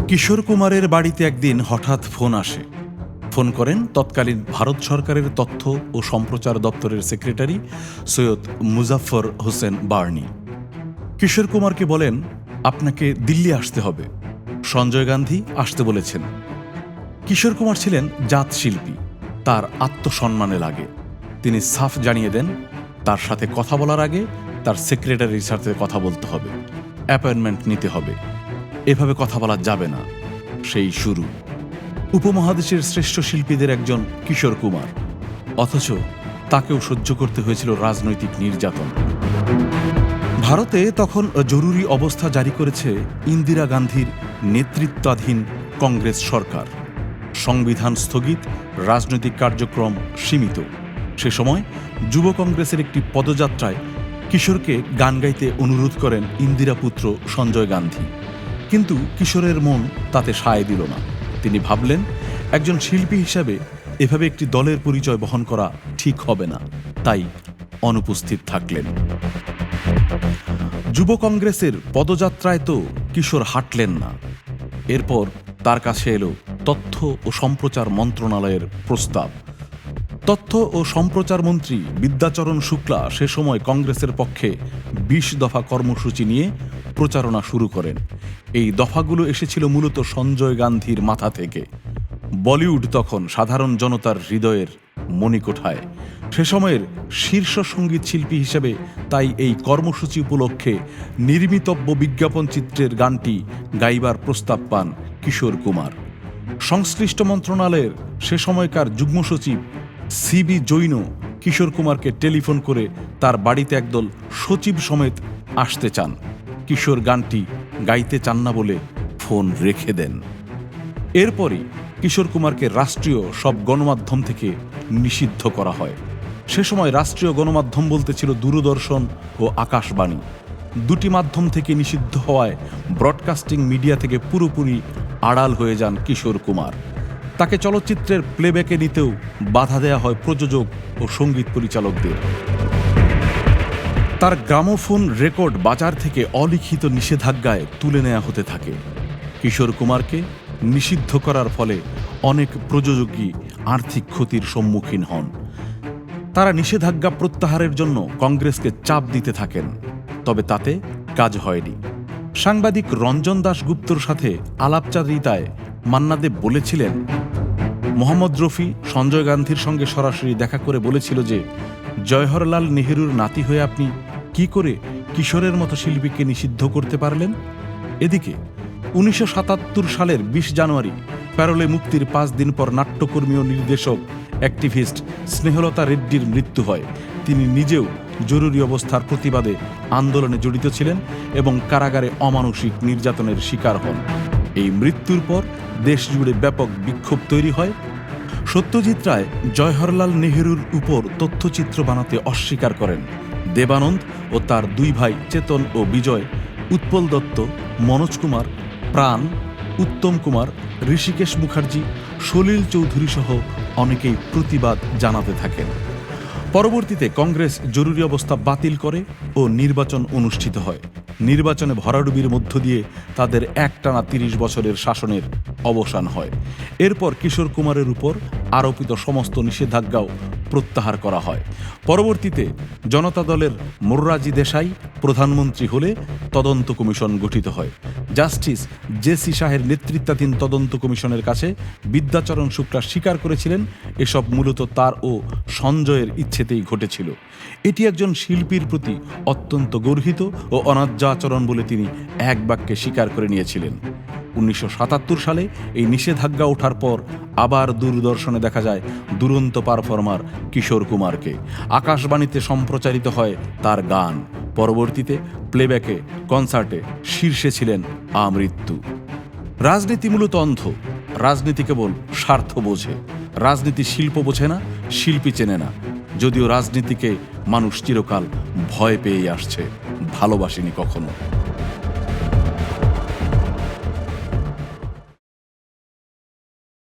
কিশোর কুমারের বাড়িতে একদিন হঠাৎ ফোন আসে। ফোন করেন তৎকালীন ভারত সরকারের তথ্য ও সম্প্রচার দপ্তরের সেক্রেটারি সৈয়দ মুজাফফর হোসেন বার্নি। কিশোর কুমারকে বলেন, আপনাকে দিল্লি আসতে হবে, সঞ্জয় গান্ধী আসতে বলেছেন। কিশোর কুমার ছিলেন জাত শিল্পী, তার আত্মসম্মানে লাগে। তিনি সাফ জানিয়ে দেন, তার সাথে কথা বলার আগে তার সেক্রেটারির সাথে কথা বলতে হবে, অ্যাপয়েন্টমেন্ট নিতে হবে, এভাবে কথা বলা যাবে না। সেই শুরু। উপমহাদেশের শ্রেষ্ঠ শিল্পীদের একজন কিশোর কুমার, অথচ তাকেও সহ্য করতে হয়েছিল রাজনৈতিক নির্যাতন। ভারতে তখন জরুরি অবস্থা জারি করেছে ইন্দিরা গান্ধীর নেতৃত্বাধীন কংগ্রেস সরকার। সংবিধান স্থগিত, রাজনৈতিক কার্যক্রম সীমিত। সে সময় যুব কংগ্রেসের একটি পদযাত্রায় কিশোরকে গান গাইতে অনুরোধ করেন ইন্দিরা পুত্র সঞ্জয় গান্ধী। কিন্তু কিশোরের মন তাতে সায় দিল না। তিনি ভাবলেন, একজন শিল্পী হিসাবে এভাবে একটি দলের পরিচয় বহন করা ঠিক হবে না, তাই অনুপস্থিত থাকলেন। যুব কংগ্রেসের পদযাত্রায় তো কিশোর হাঁটলেন না। এরপর তার কাছে এলো তথ্য ও সম্প্রচার মন্ত্রণালয়ের প্রস্তাব। তথ্য ও সম্প্রচার মন্ত্রী বিদ্যাচরণ শুক্লা সে সময় কংগ্রেসের পক্ষে ২০ দফা কর্মসূচি নিয়ে প্রচারণা শুরু করেন। এই দফাগুলো এসেছিল মূলত সঞ্জয় গান্ধীর মাথা থেকে। বলিউড তখন সাধারণ জনতার হৃদয়ের মণিকোঠায়। সে সময়ের শীর্ষ সঙ্গীত শিল্পী হিসেবে তাই এই কর্মসূচি উপলক্ষে নির্মিতব্য বিজ্ঞাপন চিত্রের গানটি গাইবার প্রস্তাব পান কিশোর কুমার। সংশ্লিষ্ট মন্ত্রণালয়ের সে সময়কার যুগ্ম সচিব সিবি জৈন কিশোর কুমারকে টেলিফোন করে তার বাড়িতে একদল সচিব সমেত আসতে চান। কিশোর গানটি গাইতে চান না বলে ফোন রেখে দেন। এরপরই কিশোর কুমারকে রাষ্ট্রীয় সব গণমাধ্যম থেকে নিষিদ্ধ করা হয়। সে সময় রাষ্ট্রীয় গণমাধ্যম বলতে ছিল দূরদর্শন ও আকাশবাণী। দুটি মাধ্যম থেকে নিষিদ্ধ হওয়ায় ব্রডকাস্টিং মিডিয়া থেকে পুরোপুরি আড়াল হয়ে যান কিশোর কুমার। তাকে চলচ্চিত্রের প্লেব্যাকে নিতেও বাধা দেয়া হয় প্রযোজক ও সঙ্গীত পরিচালকদের। তার গ্রামোফোন রেকর্ড বাজার থেকে অলিখিত নিষেধাজ্ঞায় তুলে নেওয়া হতে থাকে। কিশোর কুমারকে নিষিদ্ধ করার ফলে অনেক প্রযোজকই আর্থিক ক্ষতির সম্মুখীন হন। তারা নিষেধাজ্ঞা প্রত্যাহারের জন্য কংগ্রেসকে চাপ দিতে থাকেন, তবে তাতে কাজ হয়নি। সাংবাদিক রঞ্জন দাশগুপ্তর সাথে আলাপচারিতায় মান্না দে বলেছিলেন, মোহাম্মদ রফি সঞ্জয় গান্ধীর সঙ্গে সরাসরি দেখা করে বলেছিল যে, জওহরলাল নেহরুর নাতি হয়ে আপনি কি করে কিশোরের মতো শিল্পীকে নিষিদ্ধ করতে পারলেন? এদিকে ১৯৭৭ সালের ২০ জানুয়ারি প্যারোলে মুক্তির ৫ দিন পর নাট্যকর্মী ও নির্দেশক অ্যাক্টিভিস্ট স্নেহলতা রেড্ডির মৃত্যু হয়। তিনি নিজেও জরুরি অবস্থার প্রতিবাদে আন্দোলনে জড়িত ছিলেন এবং কারাগারে অমানসিক নির্যাতনের শিকার হন। এই মৃত্যুর পর দেশ জুড়ে ব্যাপক বিক্ষোভ তৈরি হয়। সত্যজিৎ রায় জওহরলাল নেহরুর উপর তথ্যচিত্র বানাতে অস্বীকার করেন। দেবানন্দ ও তার দুই ভাই চেতন ও বিজয়, উৎপল দত্ত, মনোজ কুমার, প্রাণ, উত্তম কুমার, ঋষিকেশ মুখার্জি, সলিল চৌধুরী সহ অনেকেই প্রতিবাদ জানাতে থাকেন। পরবর্তীতে কংগ্রেস জরুরি অবস্থা বাতিল করে ও নির্বাচন অনুষ্ঠিত হয়। নির্বাচনে ভরাডুবির মধ্য দিয়ে তাদের একটানা ৩০ বছরের শাসনের অবসান হয়। এরপর কিশোর কুমারের উপর আরোপিত সমস্ত নিষেধাজ্ঞাও প্রত্যাহার করা হয়। পরবর্তীতে জনতা দলের মোর্রারজি দেশাই প্রধানমন্ত্রী হলে তদন্ত কমিশন গঠিত হয়। জাস্টিস জেসি শাহের নেতৃত্বাধীন তদন্ত কমিশনের কাছে বিদ্যাচরণ শুক্লা স্বীকার করেছিলেন এসব মূলত তার ও সঞ্জয়ের ইচ্ছেতেই ঘটেছিল। এটি একজন শিল্পীর প্রতি অত্যন্ত গর্হিত ও অন্যায্য আচরণ বলে তিনি এক বাক্যে স্বীকার করে নিয়েছিলেন। ১৯৭৭ সালে এই নিষেধাজ্ঞা ওঠার পর আবার দূরদর্শনে দেখা যায় দুরন্ত পারফর্মার কিশোর কুমারকে। আকাশবাণীতে সম্প্রচারিত হয় তার গান। পরবর্তীতে প্লেব্যাকে, কনসার্টে শীর্ষে ছিলেন আমৃত্যু। রাজনীতি মূলত অন্ধ। রাজনীতি কেবল স্বার্থ বোঝে। রাজনীতি শিল্প বোঝে না, শিল্পী চেনে না। যদিও রাজনীতিকে মানুষ চিরকাল ভয় পেয়ে আসছে, ভালোবাসেনি কখনো।